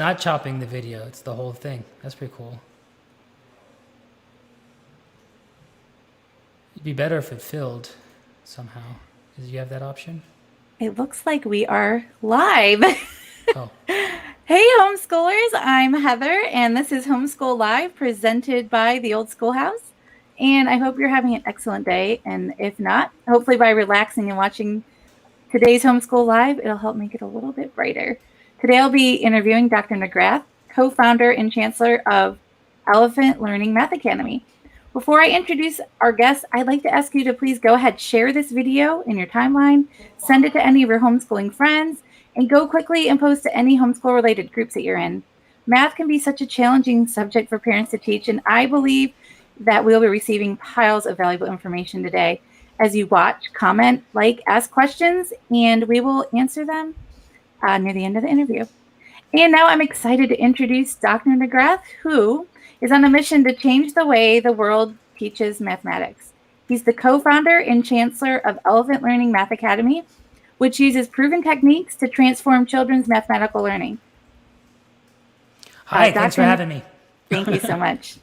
Not chopping the video, it's the whole thing. That's pretty cool. It'd be better if it filled somehow. Did you have that option? It looks like we are live. Oh, Hey, homeschoolers, I'm Heather, and this is Homeschool Live presented by the Old Schoolhouse. And I hope you're having an excellent day. And if not, hopefully by relaxing and watching today's Homeschool Live, it'll help make it a little bit brighter. Today I'll be interviewing Dr. Nagrath, co-founder and chancellor of Elephant Learning Math Academy. Before I introduce our guest, I'd like to ask you to please go ahead, share this video in your timeline, send it to any of your homeschooling friends, and go quickly and post to any homeschool-related groups that you're in. Math can be such a challenging subject for parents to teach, and I believe that we'll be receiving piles of valuable information today. As you watch, comment, like, ask questions, and we will answer them near the end of the interview. And now I'm excited to introduce Dr. Nagrath, who is on a mission to change the way the world teaches mathematics. He's the co-founder and chancellor of Elephant Learning Math Academy, which uses proven techniques to transform children's mathematical learning. hi, thanks for having me. Thank you so much.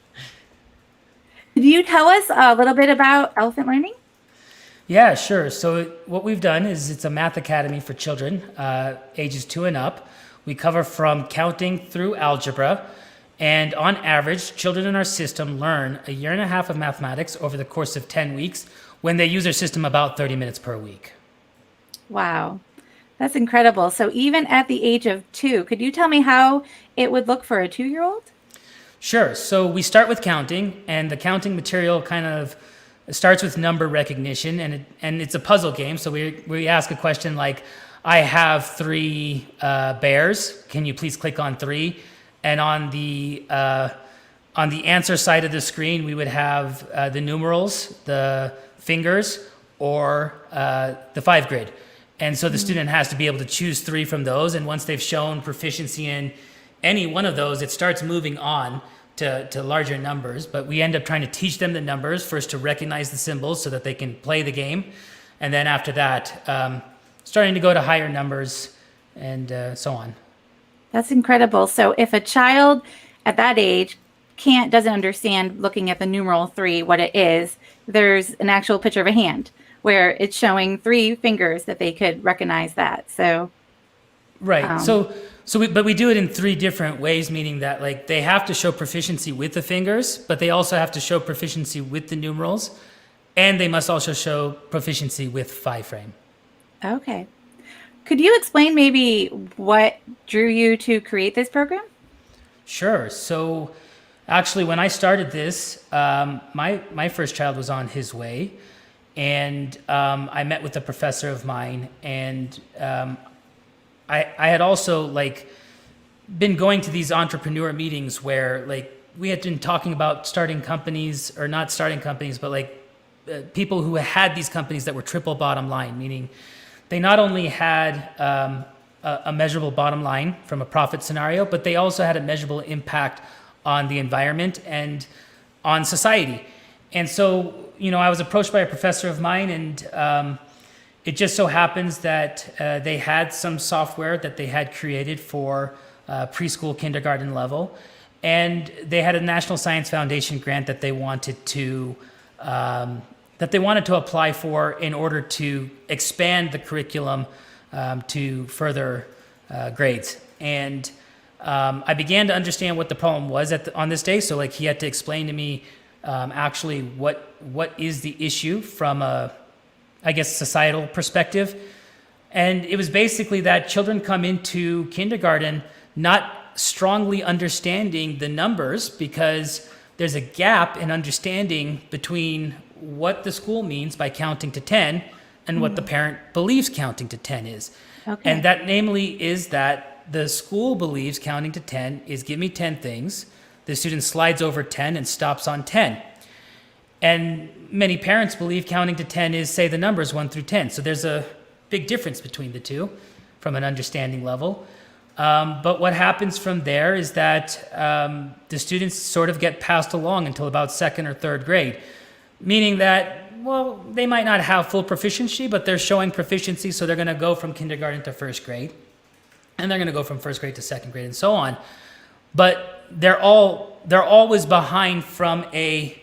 Could you tell us a little bit about Elephant Learning? Yeah, sure. So what we've done is it's a math academy for children, ages 2 and up. We cover from counting through algebra. And on average, children in our system learn 1.5 years of mathematics over the course of 10 weeks when they use our system about 30 minutes per week. Wow, that's incredible. So even at the age of 2, could you tell me how it would look for a 2-year-old? Sure. So we start with counting, and the counting material kind of starts with number recognition, and it's a puzzle game. So we ask a question like, I have 3 bears. Can you please click on 3? And on the answer side of the screen, we would have the numerals, the fingers, or the 5 grid. And so the student has to be able to choose 3 from those. And once they've shown proficiency in any one of those, it starts moving on to larger numbers. But we end up trying to teach them the numbers, first to recognize the symbols so that they can play the game. And then after that, starting to go to higher numbers and so on. That's incredible. So if a child at that age doesn't understand looking at the numeral 3, what it is, there's an actual picture of a hand where it's showing 3 fingers that they could recognize that. So right. But we do it in 3 different ways, meaning that like they have to show proficiency with the fingers, but they also have to show proficiency with the numerals, and they must also show proficiency with 5 frame. Okay. Could you explain maybe what drew you to create this program? Sure. So actually, when I started this, my first child was on his way, and I met with a professor of mine, and I had also like been going to these entrepreneur meetings where like we had been talking about starting companies, or not starting companies, but like people who had these companies that were triple bottom line, meaning they not only had a measurable bottom line from a profit scenario, but they also had a measurable impact on the environment and on society. And so, I was approached by a professor of mine, and it just so happens that they had some software that they had created for preschool, kindergarten level, and they had a National Science Foundation grant that they wanted to apply for in order to expand the curriculum to further grades. And I began to understand what the problem was on this day. So like he had to explain to me actually what is the issue from a, I guess, societal perspective. And it was basically that children come into kindergarten not strongly understanding the numbers because there's a gap in understanding between what the school means by counting to 10 and what the parent believes counting to 10 is. Okay. And that namely is that the school believes counting to 10 is give me 10 things. The student slides over 10 and stops on 10. And many parents believe counting to 10 is say the numbers 1 through 10. So there's a big difference between the two from an understanding level. But what happens from there is that the students sort of get passed along until about 2nd or 3rd grade. Meaning that, well, they might not have full proficiency, but they're showing proficiency, so they're going to go from kindergarten to 1st grade. and they're going to go from first grade to second grade and so on. But they're always behind from a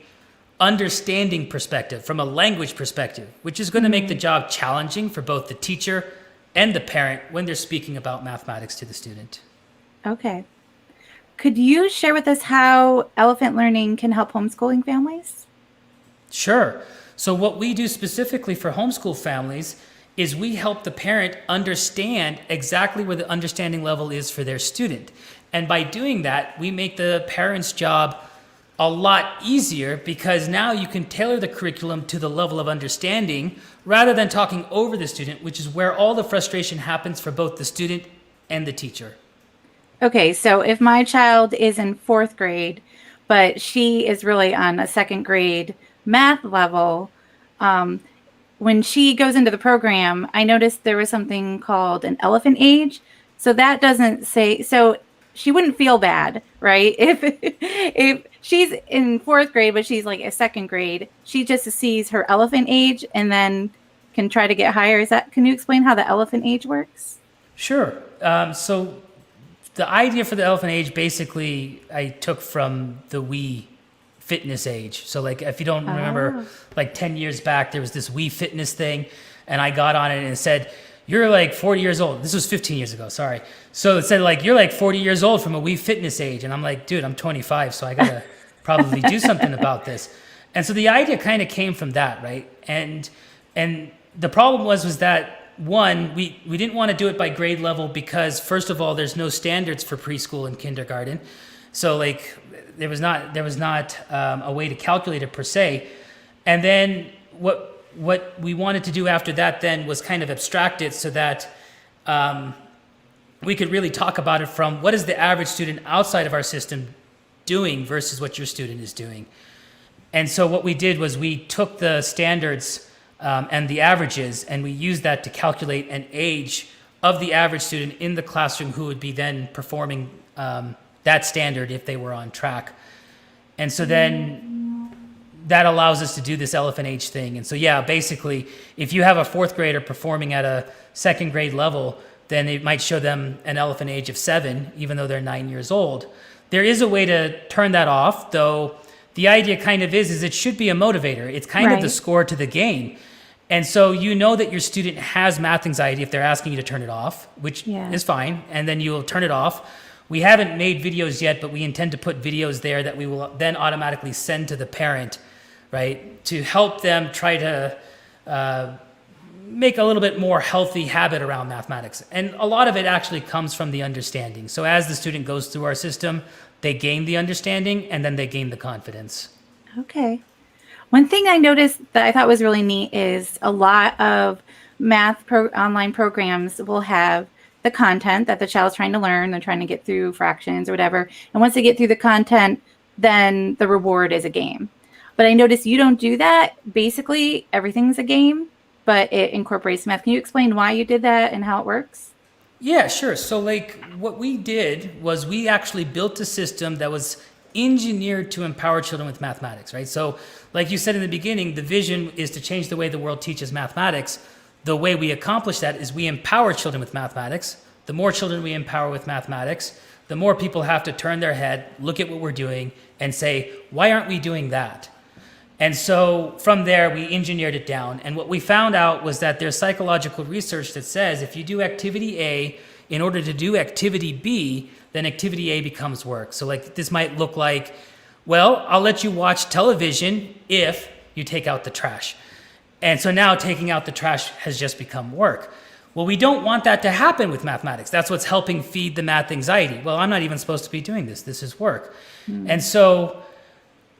understanding perspective, from a language perspective, which is going to make the job challenging for both the teacher and the parent when they're speaking about mathematics to the student. Okay. Could you share with us how elephant learning can help homeschooling families? Sure. So what we do specifically for homeschool families is we help the parent understand exactly where the understanding level is for their student. And by doing that, we make the parent's job a lot easier because now you can tailor the curriculum to the level of understanding rather than talking over the student, which is where all the frustration happens for both the student and the teacher. Okay, so if my child is in fourth grade, but she is really on a second grade math level, when she goes into the program, I noticed there was something called an elephant age. So that doesn't say, so she wouldn't feel bad, right? If she's in fourth grade, but she's like a second grade, she just sees her elephant age and then can try to get higher. Can you explain how the elephant age works? Sure. So the idea for the elephant age, basically, I took from the Wii fitness age. So like, if you don't remember, like 10 years back, there was this Wii fitness thing, and I got on it and it said, you're like 40 years old. This was 15 years ago, sorry. So it said like, you're like 40 years old from a Wii fitness age. And I'm like, dude, I'm 25, so I gotta probably do something about this. And so the idea kind of came from that, right? And the problem was that, one, we didn't want to do it by grade level because, first of all, there's no standards for preschool and kindergarten. So like, there was not a way to calculate it per se. And then what we wanted to do after that then was kind of abstract it so that we could really talk about it from what is the average student outside of our system doing versus what your student is doing. And so what we did was we took the standards and the averages, and we used that to calculate an age of the average student in the classroom who would be then performing that standard if they were on track. And so then that allows us to do this elephant age thing. And so, yeah, basically, if you have a fourth grader performing at a second grade level, then it might show them an elephant age of 7, even though they're 9 years old. There is a way to turn that off, though the idea kind of is it should be a motivator. It's kind of the score to the game. And so you know that your student has math anxiety if they're asking you to turn it off, which is fine, and then you'll turn it off. We haven't made videos yet, but we intend to put videos there that we will then automatically send to the parent, right, to help them try to make a little bit more healthy habit around mathematics. And a lot of it actually comes from the understanding. So as the student goes through our system, they gain the understanding and then they gain the confidence. Okay. One thing I noticed that I thought was really neat is a lot of online programs will have the content that the child's trying to learn. They're trying to get through fractions or whatever. And once they get through the content, then the reward is a game. But I noticed you don't do that. Basically, everything's a game, but it incorporates math. Can you explain why you did that and how it works? Yeah, sure. So like what we did was we actually built a system that was engineered to empower children with mathematics, right? So like you said in the beginning, the vision is to change the way the world teaches mathematics. The way we accomplish that is we empower children with mathematics. The more children we empower with mathematics, the more people have to turn their head, look at what we're doing, and say, why aren't we doing that? And so from there, we engineered it down. And what we found out was that there's psychological research that says if you do activity A in order to do activity B, then activity A becomes work. So like this might look like, well, I'll let you watch television if you take out the trash. And so now taking out the trash has just become work. Well, we don't want that to happen with mathematics. That's what's helping feed the math anxiety. Well, I'm not even supposed to be doing this. This is work. And so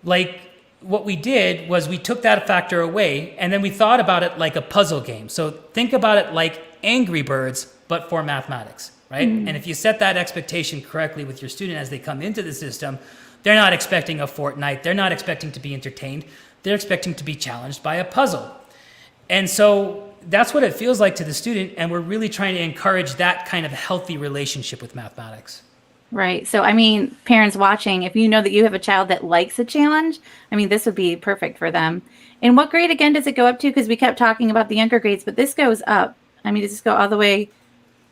like what we did was we took that factor away and then we thought about it like a puzzle game. So think about it like Angry Birds, but for mathematics, right? And if you set that expectation correctly with your student as they come into the system, they're not expecting a Fortnite. They're not expecting to be entertained. They're expecting to be challenged by a puzzle. And so that's what it feels like to the student. And we're really trying to encourage that kind of healthy relationship with mathematics. Right. So, I mean, parents watching, if you know that you have a child that likes a challenge, I mean, this would be perfect for them. And what grade, again, does it go up to? Because we kept talking about the younger grades, but this goes up. I mean, does this go all the way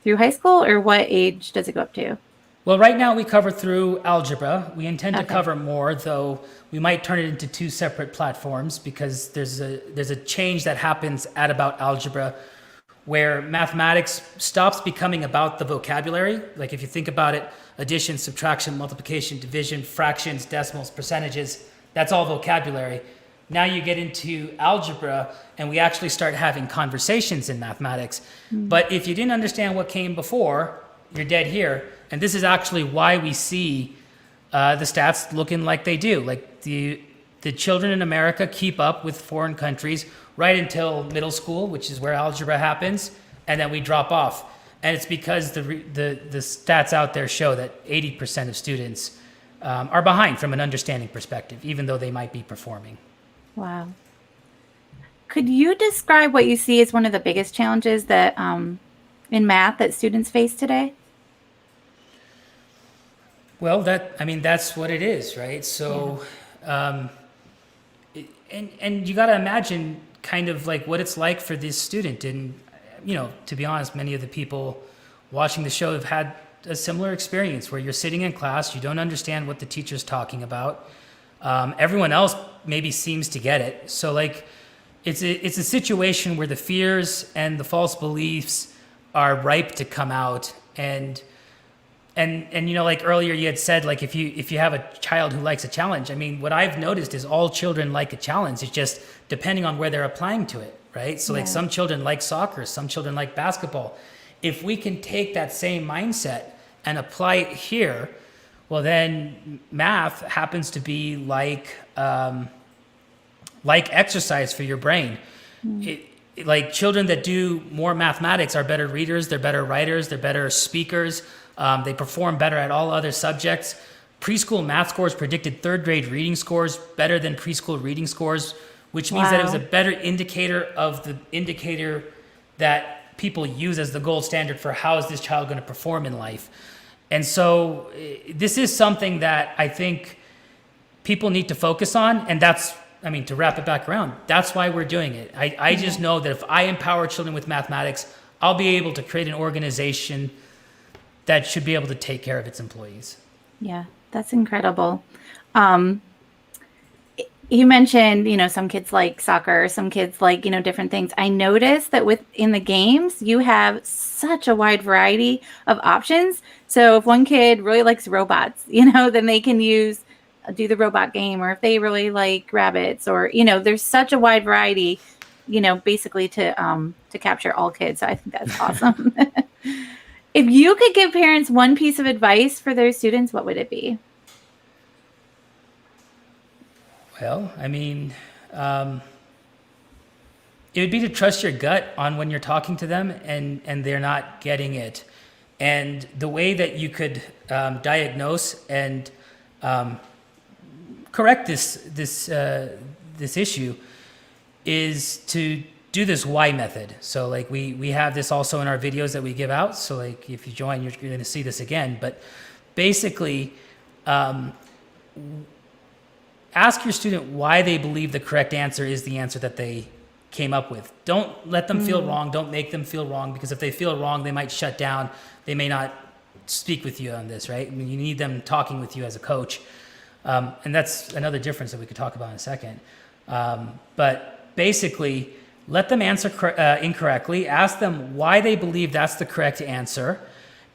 through high school, or what age does it go up to? Well, right now we cover through algebra. We intend to Okay. cover more, though we might turn it into two separate platforms because there's a change that happens at about algebra where mathematics stops becoming about the vocabulary. Like if you think about it, addition, subtraction, multiplication, division, fractions, decimals, percentages, that's all vocabulary. Now you get into algebra and we actually start having conversations in mathematics. But if you didn't understand what came before, you're dead here. And this is actually why we see the stats looking like they do. Like the children in America keep up with foreign countries right until middle school, which is where algebra happens, and then we drop off. And it's because the stats out there show that 80% of students are behind from an understanding perspective, even though they might be performing. Wow. Could you describe what you see as one of the biggest challenges that in math that students face today? Well, that's what it is, right? So, and you got to imagine kind of like what it's like for this student. And, to be honest, many of the people watching the show have had a similar experience where you're sitting in class, you don't understand what the teacher's talking about. Everyone else maybe seems to get it. So like, it's a situation where the fears and the false beliefs are ripe to come out. And like earlier you had said, like if you have a child who likes a challenge, I mean, what I've noticed is all children like a challenge. It's just depending on where they're applying to it, right? So like some children like soccer, some children like basketball. If we can take that same mindset and apply it here, well, then math happens to be like exercise for your brain. Like children that do more mathematics are better readers, they're better writers, they're better speakers. They perform better at all other subjects. Preschool math scores predicted third grade reading scores better than preschool reading scores, which means that it was a better indicator of the indicator that people use as the gold standard for how is this child going to perform in life. And so this is something that I think people need to focus on. And to wrap it back around, that's why we're doing it. I just know that if I empower children with mathematics, I'll be able to create an organization that should be able to take care of its employees. Yeah, that's incredible. You mentioned, some kids like soccer, some kids like, different things. I noticed that within the games, you have such a wide variety of options. So if one kid really likes robots, then they can do the robot game, or if they really like rabbits, or, there's such a wide variety, basically to capture all kids. So I think that's awesome. If you could give parents one piece of advice for their students, what would it be? Well, it would be to trust your gut on when you're talking to them and they're not getting it. And the way that you could diagnose and correct this issue is to do this why method. So like we have this also in our videos that we give out. So like if you join, you're going to see this again. But basically, ask your student why they believe the correct answer is the answer that they came up with. Don't let them feel wrong. Don't make them feel wrong, because if they feel wrong, they might shut down. They may not speak with you on this, right? You need them talking with you as a coach. And that's another difference that we could talk about in a second. But basically, let them answer incorrectly. Ask them why they believe that's the correct answer.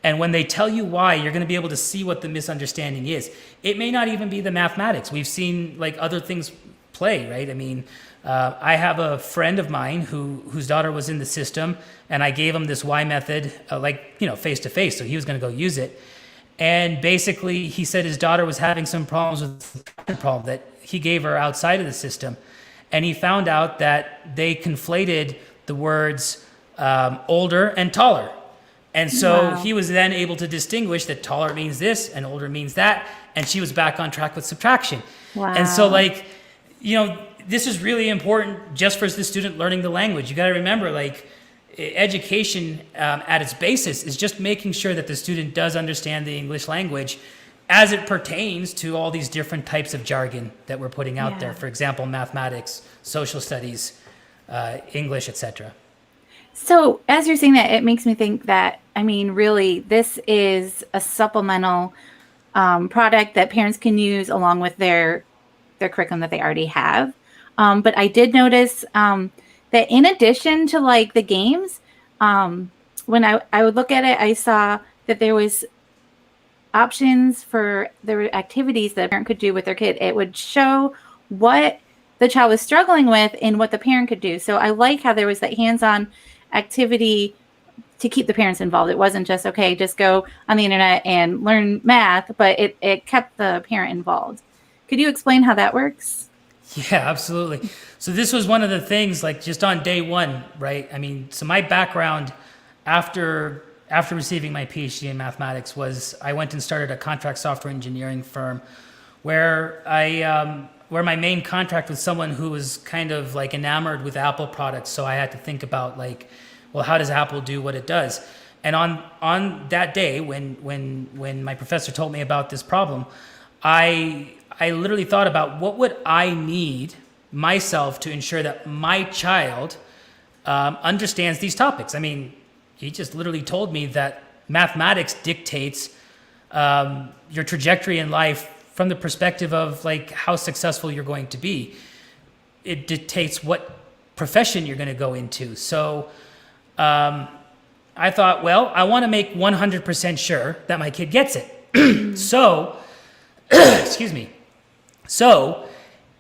And when they tell you why, you're going to be able to see what the misunderstanding is. It may not even be the mathematics. We've seen like other things play, right? I have a friend of mine whose daughter was in the system, and I gave him this why method, face to face. So he was going to go use it. And basically, he said his daughter was having some problems with the problem that he gave her outside of the system. And he found out that they conflated the words older and taller. And so he was then able to distinguish that taller means this and older means that. And she was back on track with subtraction. Wow. And so this is really important just for the student learning the language. You got to remember, education at its basis is just making sure that the student does understand the English language as it pertains to all these different types of jargon that we're putting out there. For example, mathematics, social studies, English, etc. So as you're saying that, it makes me think that, I mean, really, this is a supplemental product that parents can use along with their curriculum that they already have. But I did notice that in addition to like the games, when I would look at it, I saw that there was options for the activities that a parent could do with their kid. It would show what the child was struggling with and what the parent could do. So I like how there was that hands-on activity to keep the parents involved. It wasn't just, okay, just go on the internet and learn math, but it kept the parent involved. Could you explain how that works? Yeah, absolutely. So this was one of the things, like just on day one, right? I mean, so my background after receiving my PhD in mathematics was I went and started a contract software engineering firm where my main contract was someone who was kind of like enamored with Apple products. So I had to think about like, well, how does Apple do what it does? And on that day when my professor told me about this problem, I literally thought about what would I need myself to ensure that my child understands these topics. I mean, he just literally told me that mathematics dictates your trajectory in life from the perspective of like how successful you're going to be. It dictates what profession you're going to go into. So I thought, well, I want to make 100% sure that my kid gets it. So, excuse me. So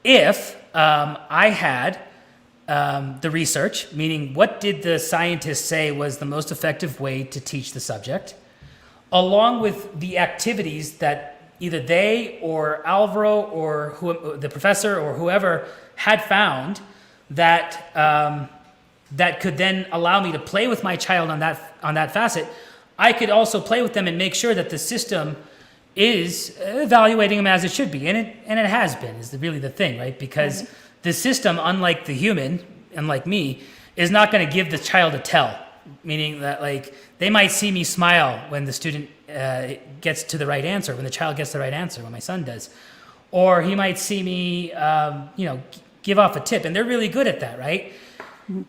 if I had the research, meaning what did the scientists say was the most effective way to teach the subject, along with the activities that either they or Alvaro or the professor or whoever had found that that could then allow me to play with my child on that facet, I could also play with them and make sure that the system is evaluating them as it should be, and it has been, is really the thing, right? Because the system, unlike the human, unlike me, is not going to give the child a tell, meaning that like they might see me smile when the student gets to the right answer, when the child gets the right answer, when my son does, or he might see me, give off a tip, and they're really good at that, right? Mm-hmm.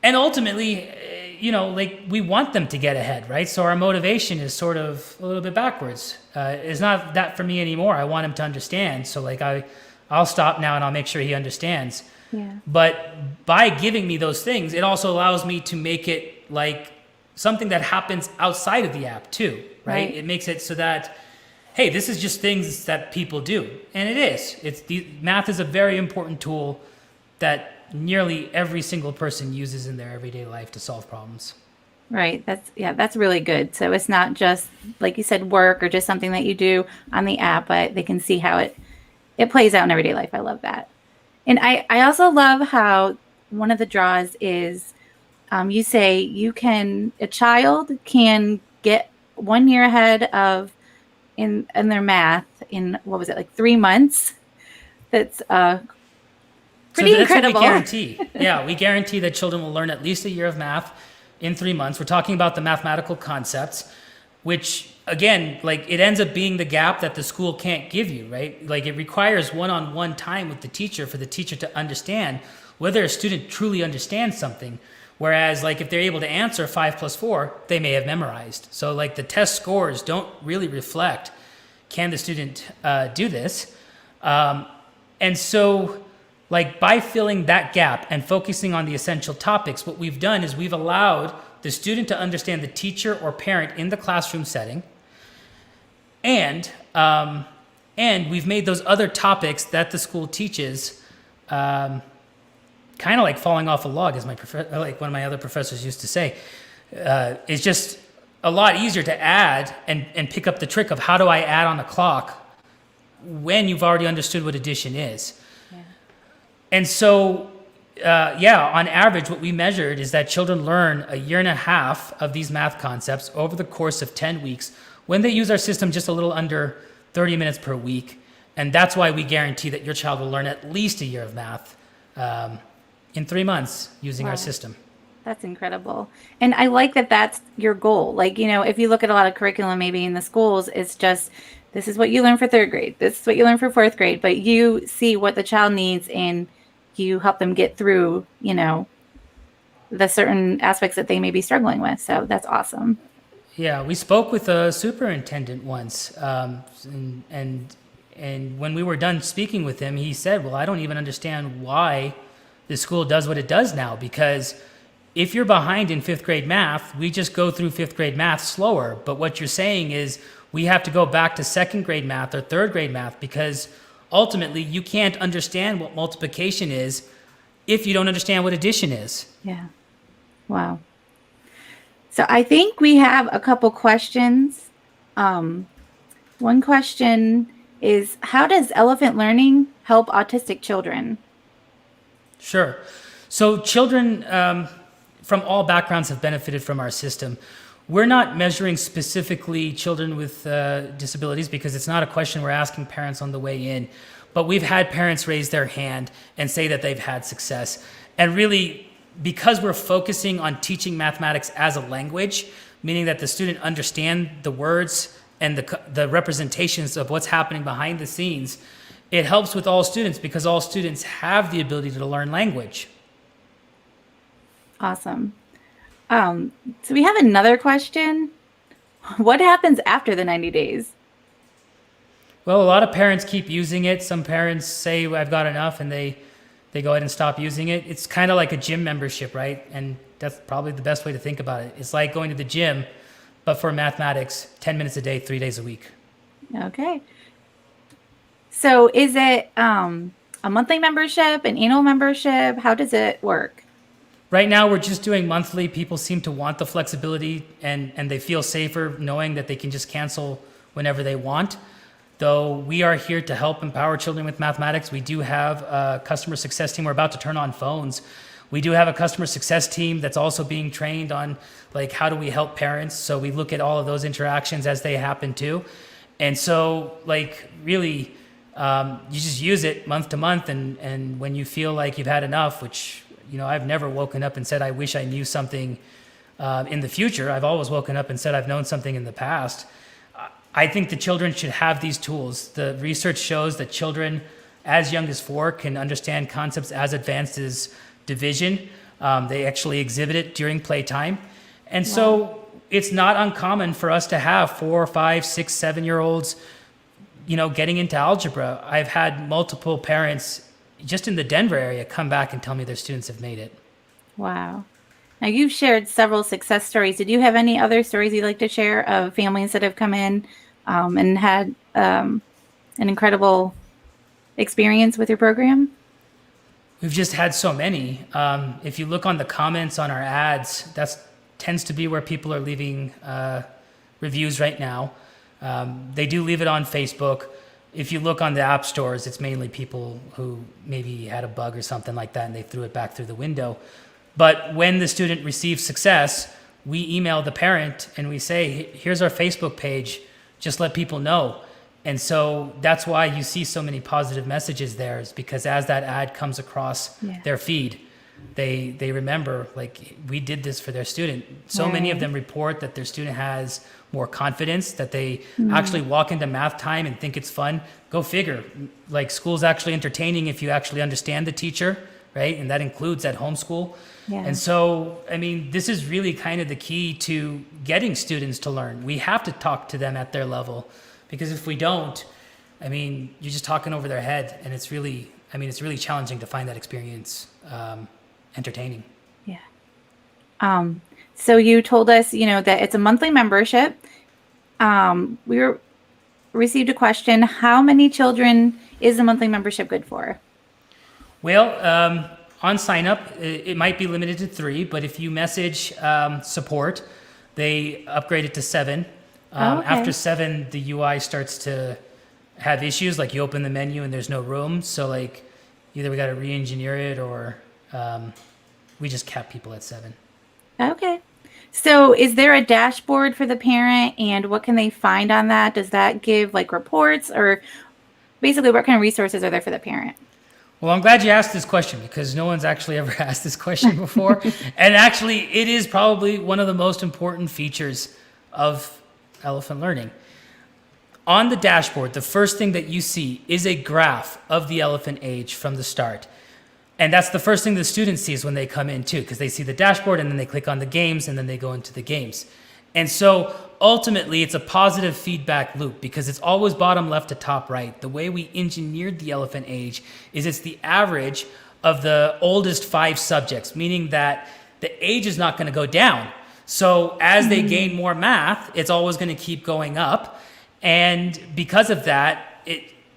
And ultimately, like we want them to get ahead, right? So our motivation is sort of a little bit backwards. It's not that for me anymore. I want him to understand. So like I'll stop now and I'll make sure he understands. Yeah. But by giving me those things, it also allows me to make it like something that happens outside of the app too, right? It makes it so that, hey, this is just things that people do. And it is. Math is a very important tool that nearly every single person uses in their everyday life to solve problems. Right. That's really good. So it's not just, like you said, work or just something that you do on the app, but they can see how it plays out in everyday life. I love that. And I also love how one of the draws is you say a child can get 1 year ahead of in their math in, what was it, like 3 months? That's pretty incredible. What we guarantee. Yeah, we guarantee that children will learn at least a year of math in 3 months. We're talking about the mathematical concepts, which again, like it ends up being the gap that the school can't give you, right? Like it requires one-on-one time with the teacher for the teacher to understand whether a student truly understands something. Whereas like if they're able to answer 5 plus 4, they may have memorized. So like the test scores don't really reflect, can the student do this? And so like by filling that gap and focusing on the essential topics, what we've done is we've allowed the student to understand the teacher or parent in the classroom setting. And we've made those other topics that the school teaches kind of like falling off a log, as like one of my other professors used to say. It's just a lot easier to add and pick up the trick of how do I add on the clock when you've already understood what addition is. And so, on average, what we measured is that children learn 1.5 years of these math concepts over the course of 10 weeks when they use our system just a little under 30 minutes per week. And that's why we guarantee that your child will learn at least a year of math in 3 months using our system. That's incredible. And I like that that's your goal. Like, if you look at a lot of curriculum maybe in the schools, it's just, this is what you learn for 3rd grade. This is what you learn for 4th grade. But you see what the child needs and you help them get through, the certain aspects that they may be struggling with. So that's awesome. Yeah, we spoke with a superintendent once, and when we were done speaking with him, he said, "Well, I don't even understand why the school does what it does now, because if you're behind in fifth grade math, we just go through fifth grade math slower. But what you're saying is we have to go back to second grade math or third grade math because ultimately you can't understand what multiplication is if you don't understand what addition is." Yeah. Wow. So I think we have a couple questions. One question is, how does elephant learning help autistic children? Sure. So children from all backgrounds have benefited from our system. We're not measuring specifically children with disabilities because it's not a question we're asking parents on the way in. But we've had parents raise their hand and say that they've had success. And really, because we're focusing on teaching mathematics as a language, meaning that the student understand the words and the representations of what's happening behind the scenes, it helps with all students because all students have the ability to learn language. Awesome. So we have another question. What happens after the 90 days? Well, a lot of parents keep using it. Some parents say, "I've got enough," and they go ahead and stop using it. It's kind of like a gym membership, right? And that's probably the best way to think about it. It's like going to the gym, but for mathematics, 10 minutes a day, 3 days a week. Okay. So is it a monthly membership, an annual membership? How does it work? Right now, we're just doing monthly. People seem to want the flexibility and they feel safer knowing that they can just cancel whenever they want. Though we are here to help empower children with mathematics. We do have a customer success team. We're about to turn on phones. We do have a customer success team that's also being trained on like how do we help parents. So we look at all of those interactions as they happen too. And so like really, you just use it month to month. And when you feel like you've had enough, which, you know, I've never woken up and said, I wish I knew something in the future. I've always woken up and said, I've known something in the past. I think the children should have these tools. The research shows that children as young as 4 can understand concepts as advanced as division. They actually exhibit it during playtime. And so it's not uncommon for us to have 4, 5, 6, 7-year-olds, you know, getting into algebra. I've had multiple parents just in the Denver area come back and tell me their students have made it. Wow. Now you've shared several success stories. Did you have any other stories you'd like to share of families that have come in and had an incredible experience with your program? We've just had so many. If you look on the comments on our ads, that tends to be where people are leaving reviews right now. They do leave it on Facebook. If you look on the app stores, it's mainly people who maybe had a bug or something like that and they threw it back through the window. But when the student receives success, we email the parent and we say, here's our Facebook page, just let people know. And so that's why you see so many positive messages there, is because as that ad comes across their feed, they remember, like, we did this for their student. So many of them report that their student has more confidence, that they actually walk into math time and think it's fun. Go figure. Like, school's actually entertaining if you actually understand the teacher, right? And that includes at homeschool. Yeah. And so, I mean, this is really kind of the key to getting students to learn. We have to talk to them at their level, because if we don't, I mean, you're just talking over their head, and it's really, I mean, it's really challenging to find that experience entertaining. Yeah. So you told us, you know, that it's a monthly membership. Received a question: how many children is the monthly membership good for? Well, on sign up, it might be limited to 3, but if you message support, they upgrade it to 7. Okay. After 7, the UI starts to have issues, like you open the menu and there's no room. So like either we got to re-engineer it or we just cap people at 7. Okay. So is there a dashboard for the parent, and what can they find on that? Does that give like reports, or basically what kind of resources are there for the parent? Well, I'm glad you asked this question, because no one's actually ever asked this question before. And actually, it is probably one of the most important features of elephant learning. On the dashboard, the first thing that you see is a graph of the elephant age from the start. And that's the first thing the student sees when they come in too, because they see the dashboard and then they click on the games and then they go into the games. And so ultimately it's a positive feedback loop because it's always bottom left to top right. The way we engineered the elephant age is it's the average of the oldest 5 subjects, meaning that the age is not going to go down. So as they gain more math, it's always going to keep going up. And because of that,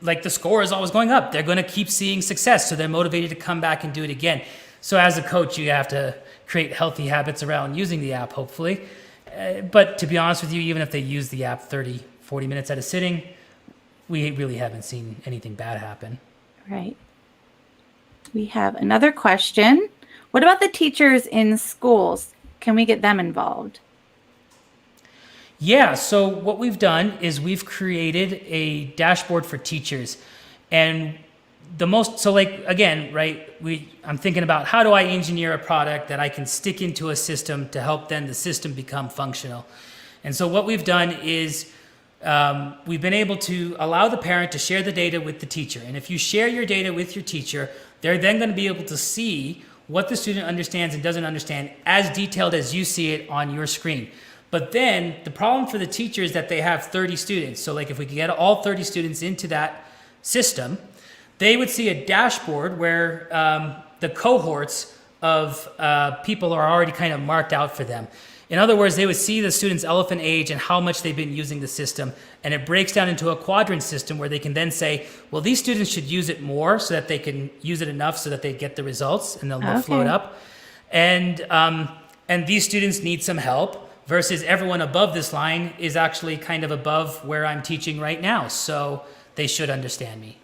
the score is always going up. They're going to keep seeing success, so they're motivated to come back and do it again. So as a coach, you have to create healthy habits around using the app, hopefully. But to be honest with you, even if they use the app 30, 40 minutes at a sitting, we really haven't seen anything bad happen. Right. We have another question. What about the teachers in schools? Can we get them involved? Yeah, so what we've done is we've created a dashboard for teachers. And I'm thinking about how do I engineer a product that I can stick into a system to help then the system become functional. And so what we've done is we've been able to allow the parent to share the data with the teacher. And if you share your data with your teacher, they're then going to be able to see what the student understands and doesn't understand as detailed as you see it on your screen. But then the problem for the teacher is that they have 30 students. So if we could get all 30 students into that system, they would see a dashboard where the cohorts of people are already kind of marked out for them. In other words, they would see the student's elephant age and how much they've been using the system. And it breaks down into a quadrant system where they can then say, well, these students should use it more so that they can use it enough so that they get the results and they'll float up. And these students need some help versus everyone above this line is actually kind of above where I'm teaching right now. So they should understand me.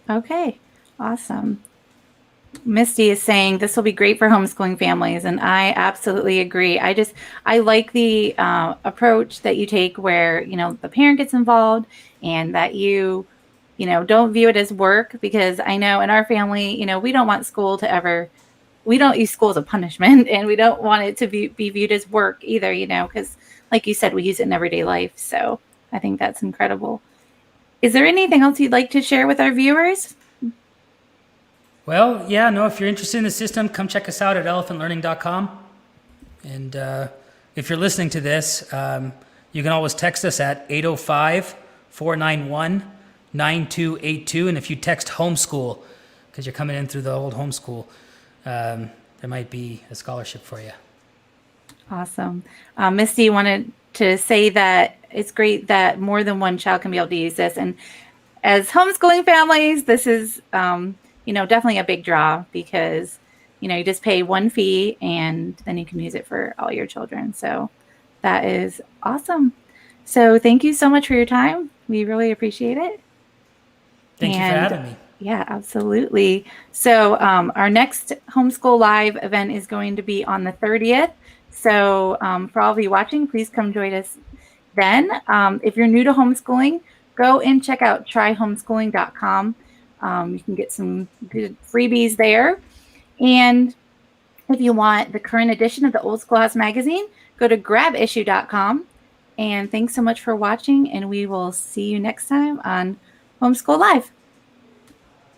Okay, awesome. Misty is saying this will be great for homeschooling families, and I absolutely agree. I like the approach that you take where, the parent gets involved and that you don't view it as work, because I know in our family, we don't want school to ever, we don't use school as a punishment, and we don't want it to be viewed as work either, because like you said, we use it in everyday life. So I think that's incredible. Is there anything else you'd like to share with our viewers? Well, yeah, no, if you're interested in the system, come check us out at elephantlearning.com. And if you're listening to this, you can always text us at 805-491-9282. And if you text homeschool, because you're coming in through the old homeschool, there might be a scholarship for you. Awesome. Misty wanted to say that it's great that more than one child can be able to use this. And as homeschooling families, this is, definitely a big draw, because, you just pay one fee and then you can use it for all your children. So that is awesome. So thank you so much for your time. We really appreciate it. Thank you for having me. Yeah, absolutely. So our next Homeschool Live event is going to be on the 30th. So for all of you watching, please come join us then. If you're new to homeschooling, go and check out tryhomeschooling.com. You can get some good freebies there. And if you want the current edition of the Old Schoolhouse magazine, go to grabissue.com. And thanks so much for watching, and we will see you next time on Homeschool Live.